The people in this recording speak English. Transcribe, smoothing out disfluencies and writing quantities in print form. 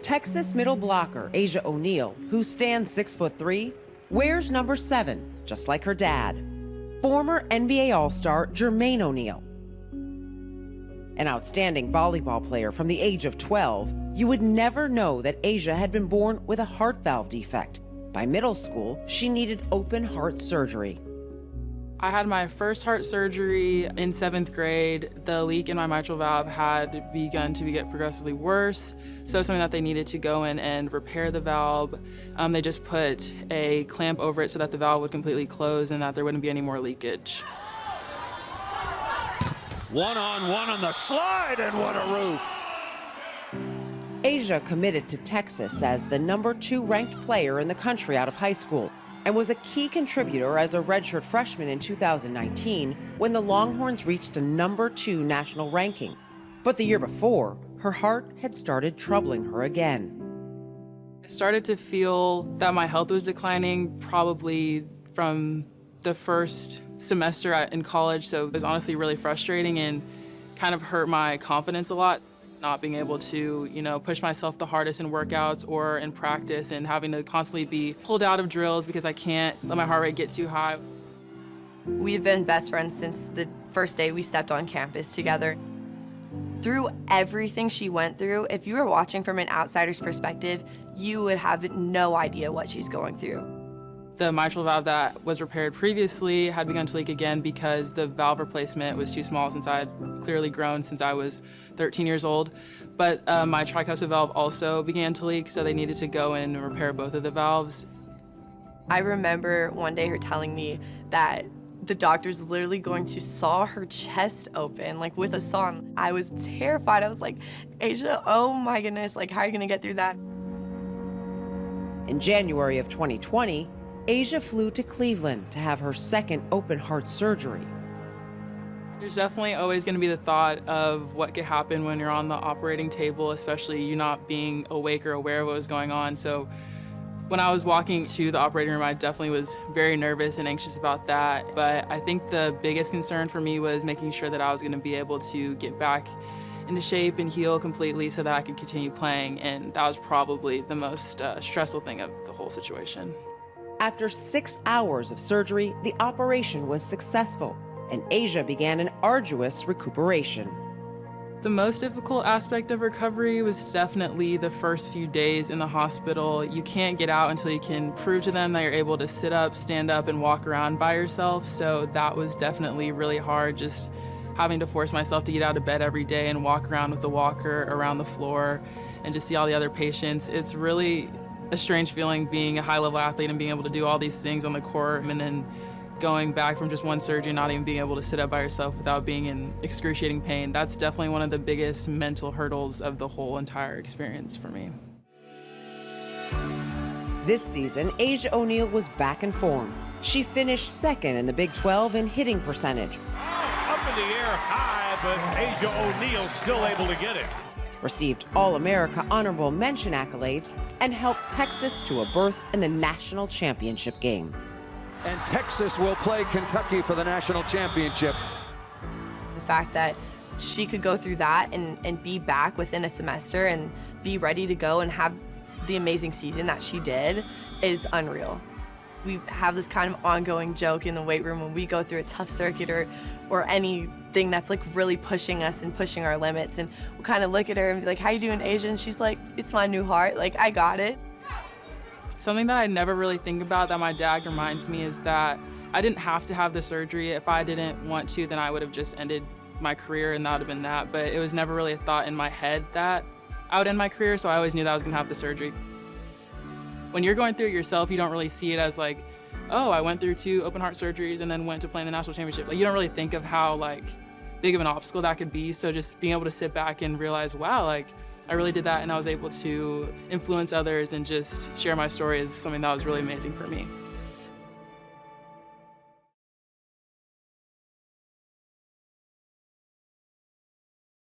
Texas middle blocker Asjia O'Neal, who stands 6'3", wears number 7, just like her dad. Former NBA All-Star Jermaine O'Neal. An outstanding volleyball player from the age of 12, you would never know that Asjia had been born with a heart valve defect. By middle school, she needed open heart surgery. I had my first heart surgery in 7th grade. The leak in my mitral valve had begun to get progressively worse, so something that they needed to go in and repair the valve. They just put a clamp over it so that the valve would completely close and that there wouldn't be any more leakage. One-on-one on the slide, and what a roof. Asjia committed to Texas as the number 2 ranked player in the country out of high school, and was a key contributor as a redshirt freshman in 2019 when the Longhorns reached a number 2 national ranking. But the year before, her heart had started troubling her again. I started to feel that my health was declining probably from the first semester in college, so it was honestly really frustrating and kind of hurt my confidence a lot. Not being able to, push myself the hardest in workouts or in practice, and having to constantly be pulled out of drills because I can't let my heart rate get too high. We've been best friends since the first day we stepped on campus together. Through everything she went through, if you were watching from an outsider's perspective, you would have no idea what she's going through. The mitral valve that was repaired previously had begun to leak again because the valve replacement was too small, since I had clearly grown since I was 13 years old. But my tricuspid valve also began to leak, so they needed to go in and repair both of the valves. I remember one day her telling me that the doctor's literally going to saw her chest open, like with a saw. I was terrified. I was like, Asjia, oh my goodness, like how are you gonna get through that? In January of 2020, Asjia flew to Cleveland to have her second open heart surgery. There's definitely always going to be the thought of what could happen when you're on the operating table, especially you not being awake or aware of what was going on. So when I was walking to the operating room, I definitely was very nervous and anxious about that. But I think the biggest concern for me was making sure that I was going to be able to get back into shape and heal completely so that I could continue playing. And that was probably the most stressful thing of the whole situation. After 6 hours of surgery, the operation was successful, and Asjia began an arduous recuperation. The most difficult aspect of recovery was definitely the first few days in the hospital. You can't get out until you can prove to them that you're able to sit up, stand up, and walk around by yourself. So that was definitely really hard, just having to force myself to get out of bed every day and walk around with the walker around the floor and just see all the other patients. It's really a strange feeling being a high-level athlete and being able to do all these things on the court, and then going back from just one surgery and not even being able to sit up by yourself without being in excruciating pain. That's definitely one of the biggest mental hurdles of the whole entire experience for me. This season, Asjia O'Neal was back in form. She finished second in the Big 12 in hitting percentage. Up in the air high, but Asjia O'Neal still able to get it. Received All-America honorable mention accolades, and helped Texas to a berth in the national championship game. And Texas will play Kentucky for the national championship. The fact that she could go through that and be back within a semester and be ready to go and have the amazing season that she did is unreal. We have this kind of ongoing joke in the weight room when we go through a tough circuit or anything that's like really pushing us and pushing our limits, and we'll kind of look at her and be like, how you doing, Asjia? And she's like, it's my new heart, like I got it. Something that I never really think about that my dad reminds me is that I didn't have to have the surgery. If I didn't want to, then I would have just ended my career and that would have been that. But it was never really a thought in my head that I would end my career, so I always knew that I was gonna have the surgery. When you're going through it yourself, you don't really see it as like, oh, I went through 2 open heart surgeries and then went to play in the national championship. Like, you don't really think of how like big of an obstacle that could be. So just being able to sit back and realize, wow, like I really did that, and I was able to influence others and just share my story is something that was really amazing for me.